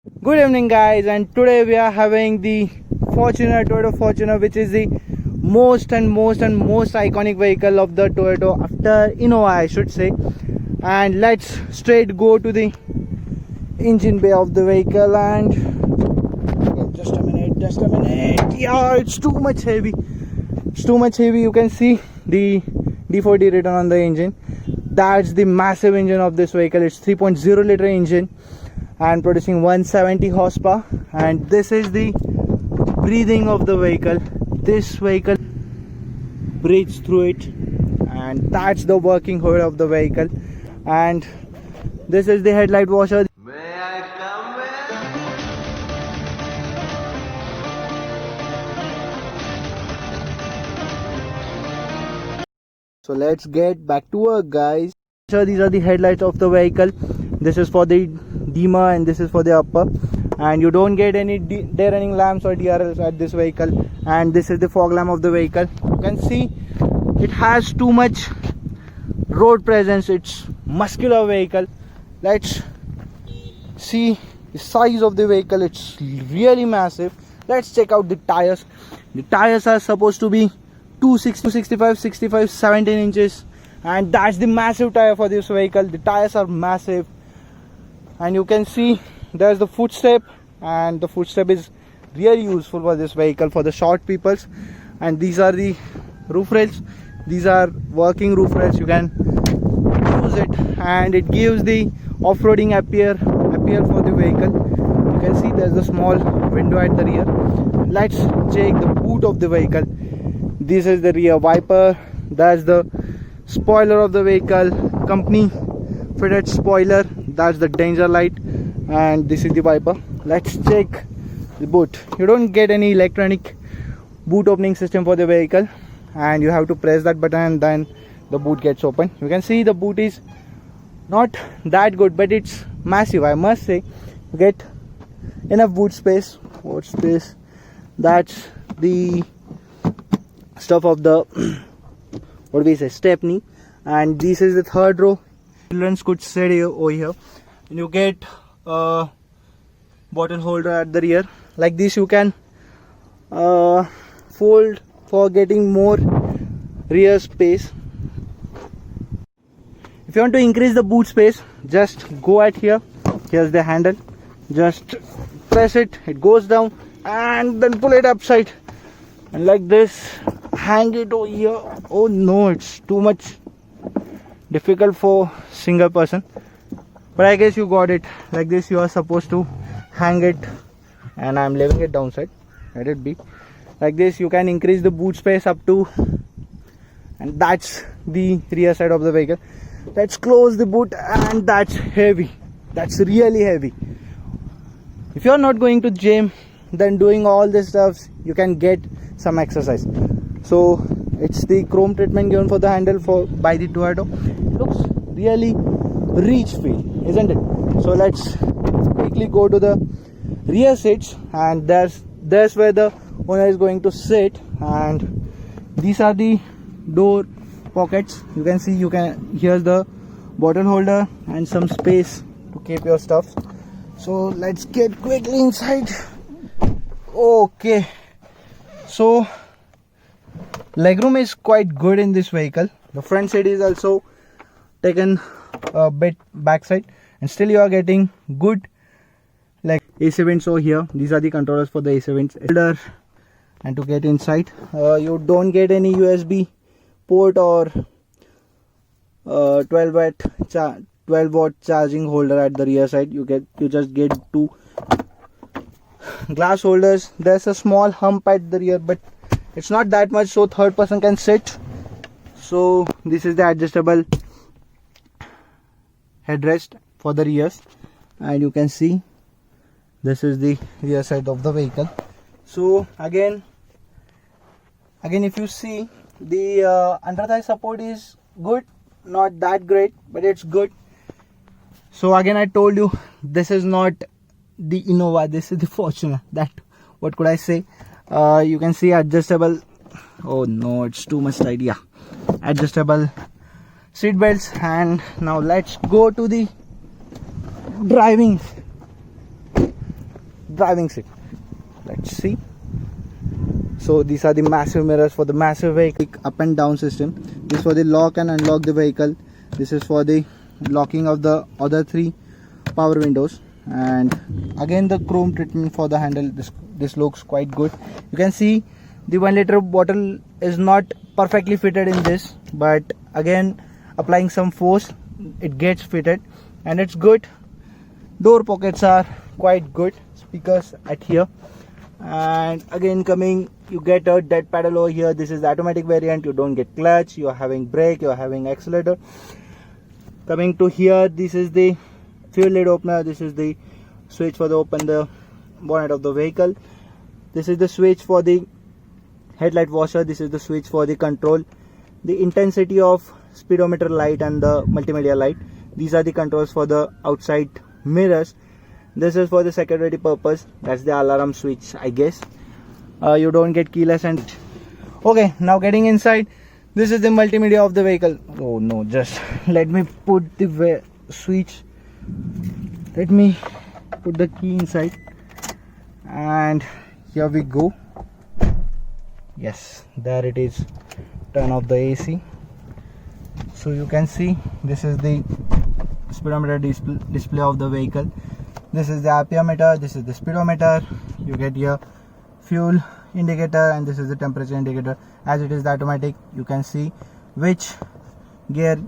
Good evening, guys, and today we are having the Toyota Fortuner, which is the most iconic vehicle of the Toyota after Innova, I should say. And let's straight go to the engine bay of the vehicle. And just a minute. Yeah, it's too much heavy. You can see the D40 written on the engine. That's the massive engine of this vehicle. It's 3.0 liter engine and producing 170 horsepower. And this is the breathing of the vehicle. This vehicle breathes through it, and that's the working hood of the vehicle. And this is the headlight washer. May I come in? So let's get back to work, guys. So these are the headlights of the vehicle. This is for the dimmer and this is for the upper, and you don't get any day running lamps or DRLs at this vehicle. And this is the fog lamp of the vehicle. You can see it has too much road presence. It's muscular vehicle. Let's see the size of the vehicle. It's really massive. Let's check out the tires. The tires are supposed to be 65, 17 inches, and that's the massive tire for this vehicle. The tires are massive, and you can see there's the footstep, and the footstep is really useful for this vehicle for the short peoples. And these are the roof rails. These are working roof rails. You can use it, and it gives the off-roading appeal for the vehicle. You can see there's a small window at the rear. Let's check the boot of the vehicle. This is the rear wiper. That's the spoiler of the vehicle, company fitted spoiler. That's the danger light, and this is the wiper. Let's check the boot. You don't get any electronic boot opening system for the vehicle, and you have to press that button and then the boot gets open. You can see the boot is not that good, but it's massive, I must say. You get enough boot space. What's this? That's the stuff of the what do we say, stepney. And this is the third row. Children could sit over here, and you get a bottle holder at the rear. Like this, you can fold for getting more rear space. If you want to increase the boot space, just go at here. Here's the handle. Just press it, it goes down, and then pull it upside, and like this, hang it over here. Oh no, it's too much difficult for single person, but I guess you got it. Like this, you are supposed to hang it, and I'm leaving it downside. Let it be. Like this, you can increase the boot space up to, and that's the rear side of the vehicle. Let's close the boot, and that's heavy. That's really heavy. If you're not going to gym, then doing all this stuff, you can get some exercise. So it's the chrome treatment given for the handle by the Toyota. It looks really rich feel, isn't it? So let's quickly go to the rear seats, and there's where the owner is going to sit. And these are the door pockets. You can see, here's the bottle holder and some space to keep your stuff. So let's get quickly inside. Okay, so legroom is quite good in this vehicle. The front seat is also taken a bit backside, and still you are getting good like AC vents over here. These are the controllers for the AC vents. And to get inside, you don't get any USB port or 12 watt charging holder at the rear side. You just get two glass holders. There's a small hump at the rear, but it's not that much, so third person can sit. So this is the adjustable headrest for the rears, and you can see this is the rear side of the vehicle. So again if you see, the under thigh support is good, not that great, but it's good. So again, I told you, this is not the Innova, this is the Fortuner. That, what could I say? You can see adjustable. Oh no, it's too much tight. Yeah, adjustable seat belts. And now let's go to the driving. driving seat. Let's see. So these are the massive mirrors for the massive vehicle. Up and down system. This is for the lock and unlock the vehicle. This is for the locking of the other 3 power windows. And again the chrome treatment for the handle. This looks quite good. You can see the 1 liter bottle is not perfectly fitted in this, but again applying some force it gets fitted and it's good. Door pockets are quite good. Speakers at here. And again coming, you get a dead pedal over here. This is the automatic variant. You don't get clutch, you are having brake, you are having accelerator. Coming to here, this is the fuel lid opener. This is the switch for the open the bonnet of the vehicle. This is the switch for the headlight washer. This is the switch for the control the intensity of speedometer light and the multimedia light. These are the controls for the outside mirrors. This is for the security purpose. That's the alarm switch, I guess. You don't get keyless and okay. Now getting inside, this is the multimedia of the vehicle. Oh no, just let me put the switch. Let me put the key inside, and here we go. Yes, there it is. Turn off the AC. So you can see this is the speedometer display of the vehicle. This is the RPM meter, this is the speedometer. You get your fuel indicator and this is the temperature indicator. As it is the automatic, you can see which gear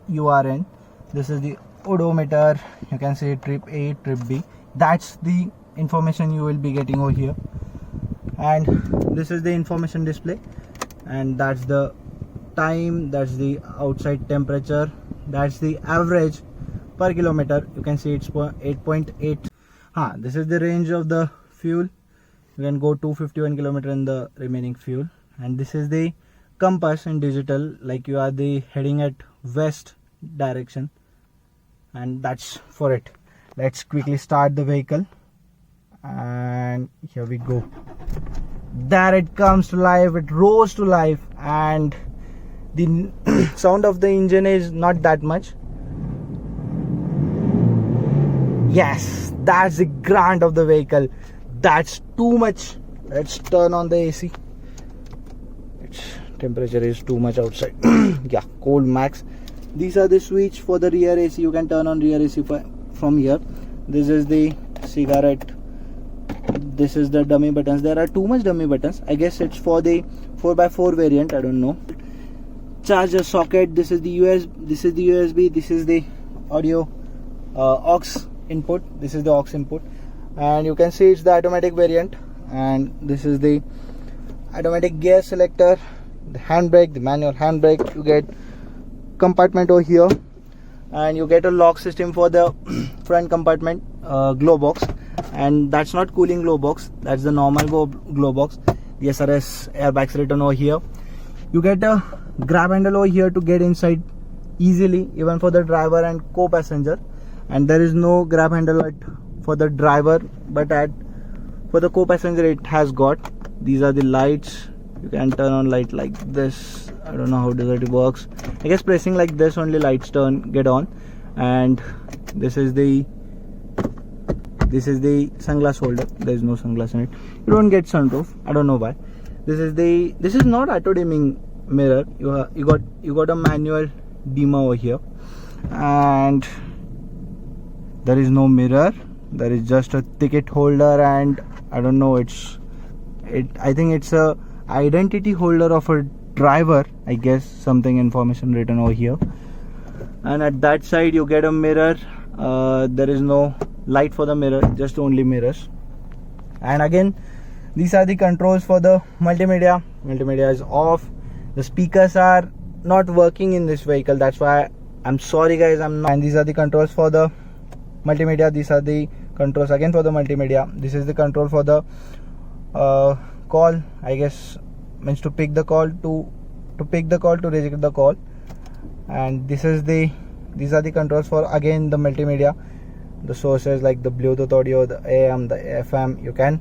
you are in. This is the odometer. You can see trip A, trip B. That's the information you will be getting over here. And this is the information display, and that's the time, that's the outside temperature, that's the average per kilometer. You can see it's 8.8. This is the range of the fuel. You can go 251 kilometer in the remaining fuel. And this is the compass in digital, like you are the heading at west direction, and that's for it. Let's quickly start the vehicle, and here we go. There it comes to life. It rose to life, and the sound of the engine is not that much. Yes, that's the grunt of the vehicle. That's too much. Let's turn on the AC. Temperature is too much outside. Yeah, cold max. These are the switch for the rear AC. You can turn on rear AC from here. This is the cigarette. This is the dummy buttons. There are too much dummy buttons. I guess it's for the 4x4 variant. I don't know. Charger socket. This is the This is the USB. This is the audio aux input. This is the aux input, and you can see it's the automatic variant. And this is the automatic gear selector, the handbrake, the manual handbrake. You get compartment over here, and you get a lock system for the front compartment glow box. And that's not cooling glow box, that's the normal glow box. The SRS airbags written over here. You get a grab handle over here to get inside easily, even for the driver and co-passenger. And there is no grab handle for the driver, but for the co-passenger it has got. These are the lights. You can turn on light like this. I don't know how it works. I guess pressing like this only lights get on. And this is the sunglass holder. There is no sunglass in it. You don't get sunroof. I don't know why. This is not auto dimming mirror. You got a manual dimmer over here, and there is no mirror. There is just a ticket holder, and I don't know. I think it's a identity holder of a driver. I guess something information written over here. And at that side you get a mirror. There is no light for the mirror, just only mirrors. And again, these are the controls for the multimedia. Multimedia is off. The speakers are not working in this vehicle. That's why I'm sorry guys, I'm not. And these are the controls for the multimedia. These are the controls again for the multimedia. This is the control for the call. I guess means to pick the call, to reject the call. And these are the controls for again the multimedia. The sources like the Bluetooth audio, the AM, the FM, you can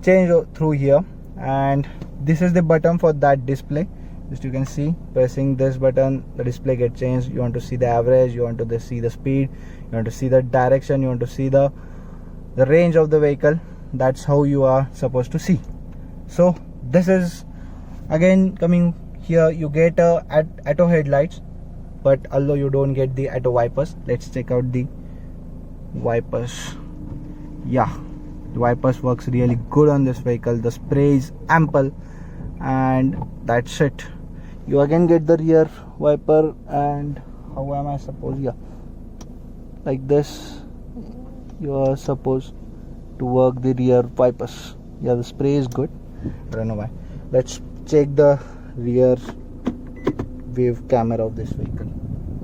change through here. And this is the button for that display. Just you can see, pressing this button the display gets changed. You want to see the average, you want to see the speed, you want to see the direction, you want to see the range of the vehicle. that's how you are supposed to see. So this is again coming here, you get auto headlights, but although you don't get the auto wipers. Let's check out the wipers. Yeah, the wipers works really good on this vehicle. The spray is ample, and that's it. You again get the rear wiper, and how am I supposed, yeah, like this you are supposed to work the rear wipers. Yeah, the spray is good. I don't know why. Let's check the rear wave camera of this vehicle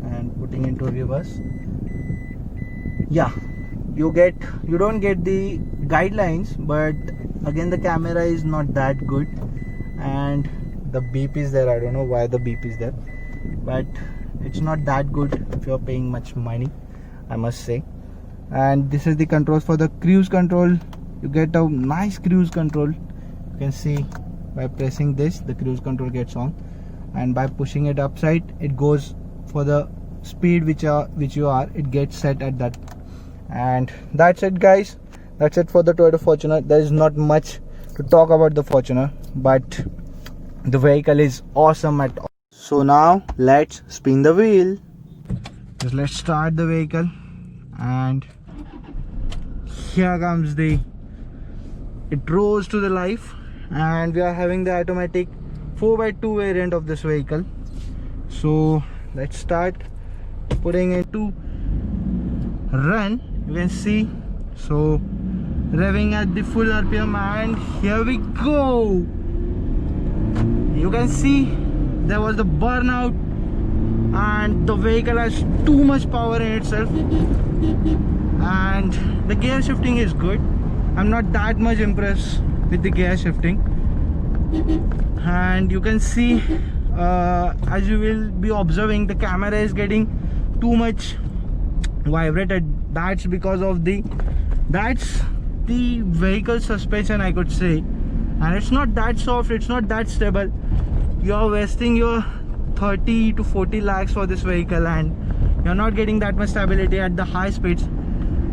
and putting into reverse. Yeah, you don't get the guidelines, but again the camera is not that good, and the beep is there. I don't know why the beep is there, but it's not that good if you're paying much money, I must say. And this is the controls for the cruise control. You get a nice cruise control. You can see by pressing this, the cruise control gets on, and by pushing it upside, it goes for the speed which you are, it gets set at that. And that's it, guys. That's it for the Toyota Fortuner. There is not much to talk about the Fortuner, but the vehicle is awesome at all. So now let's spin the wheel. Just let's start the vehicle, and here comes it rose to the life, and we are having the automatic 4x2 variant of this vehicle. So let's start putting it to run. You can see, so revving at the full RPM, and here we go. You can see there was the burnout, and the vehicle has too much power in itself, and the gear shifting is good. I'm not that much impressed with the gear shifting, and you can see as you will be observing, the camera is getting too much vibrated. That's because of the vehicle suspension, I could say, and it's not that soft, it's not that stable. You're wasting your 30 to 40 lakhs for this vehicle, and you're not getting that much stability at the high speeds.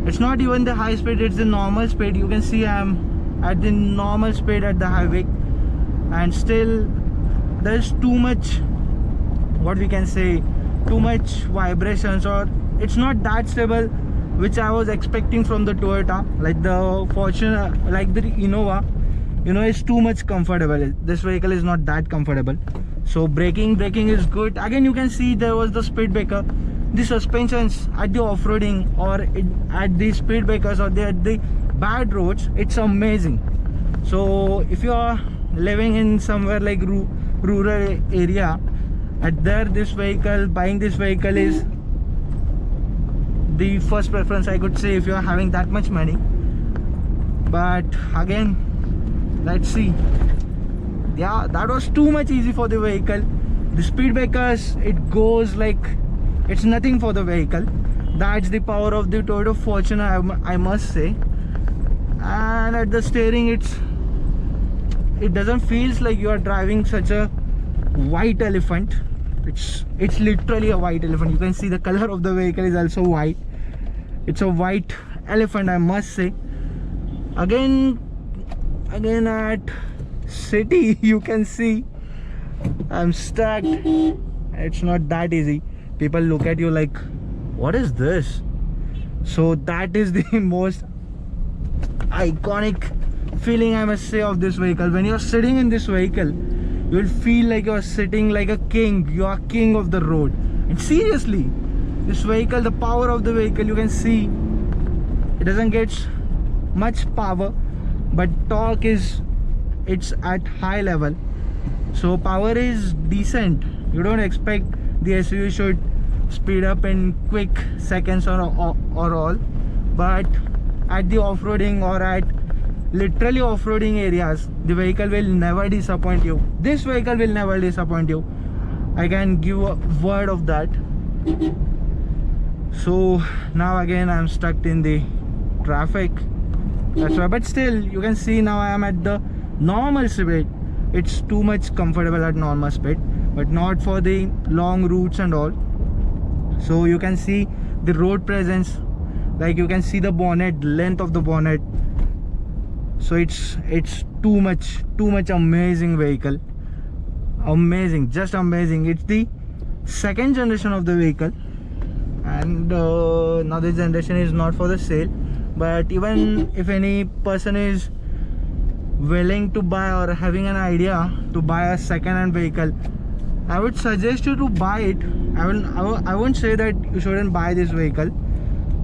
It's not even the high speed, it's the normal speed. You can see I'm at the normal speed at the highway, and still there's too much, what we can say, too much vibrations, or it's not that stable which I was expecting from the Toyota. Like the Fortuner, like the Innova, is too much comfortable. This vehicle is not that comfortable. So braking is good. Again, you can see there was the speed breaker. The suspensions at the off-roading, or at the speed breakers, or at the bad roads, it's amazing. So if you are living in somewhere like rural area, buying this vehicle is the first preference, I could say, if you are having that much money. But again, let's see. Yeah, that was too much easy for the vehicle. The speed breakers, it goes like it's nothing for the vehicle. That's the power of the Toyota Fortuner, I must say. And at the steering, it doesn't feel like you are driving such a white elephant. It's literally a white elephant. You can see the color of the vehicle is also white. It's a white elephant, I must say. Again at city, you can see I'm stuck. It's not that easy. People look at you like, what is this? So that is the most iconic feeling, I must say, of this vehicle. When you're sitting in this vehicle, you will feel like you're sitting like a king. You are king of the road. And seriously, this vehicle, the power of the vehicle, you can see it doesn't get much power, but torque it's at high level. So power is decent. You don't expect the SUV should speed up in quick seconds or all, but at the off-roading, or at literally off-roading areas, the vehicle will never disappoint you. This vehicle will never disappoint you. I can give a word of that. So now again I'm stuck in the traffic. That's why, but still you can see now I am at the normal speed. It's too much comfortable at normal speed, but not for the long routes and all. So you can see the road presence, like you can see the bonnet, length of the bonnet. So it's too much amazing vehicle. Amazing, just amazing. It's the second generation of the vehicle, and now this generation is not for the sale. But even if any person is willing to buy or having an idea to buy a second-hand vehicle, I would suggest you to buy it. I won't say that you shouldn't buy this vehicle,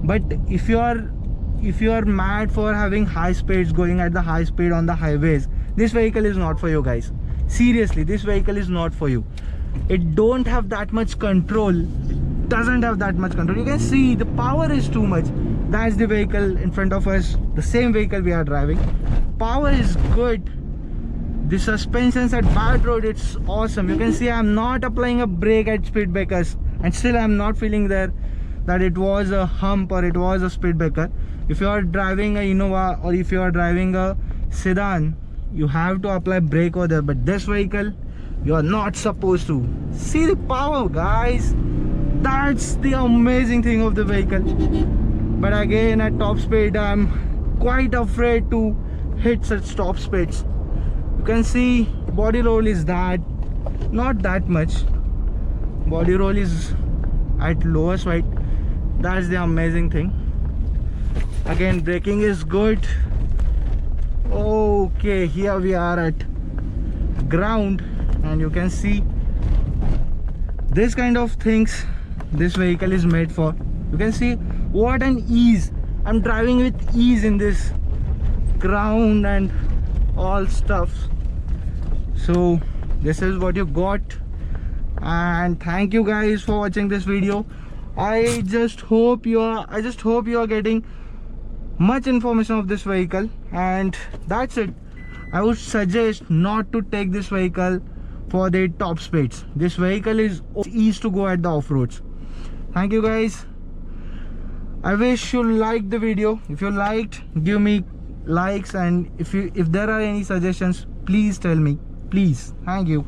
but if you are mad for having high speeds, going at the high speed on the highways, this vehicle is not for you guys. Seriously, this vehicle is not for you. It don't have that much control. It doesn't have that much control. You can see the power is too much. That's the vehicle in front of us, the same vehicle we are driving. Power is good. The suspensions at bad road, it's awesome. You can see I'm not applying a brake at speed breakers, and still I'm not feeling there that it was a hump or it was a speed breaker. If you are driving a Innova or if you are driving a sedan, you have to apply brake over there, but this vehicle you are not supposed to. See the power, guys. That's the amazing thing of the vehicle. But again, at top speed, I'm quite afraid to hit such top speeds. You can see body roll is not that much. Body roll is at lowest height. That's the amazing thing. Again, braking is good. Okay, here we are at ground, and you can see this kind of things this vehicle is made for. You can see what an ease. I'm driving with ease in this ground and all stuff. So this is what you got, and thank you guys for watching this video. I just hope you are getting much information of this vehicle, and that's it. I would suggest not to take this vehicle for the top speeds. This vehicle is easy to go at the off-roads. Thank you guys. I wish you liked the video. If you liked, give me likes, and if there are any suggestions, please tell me, please. Thank you.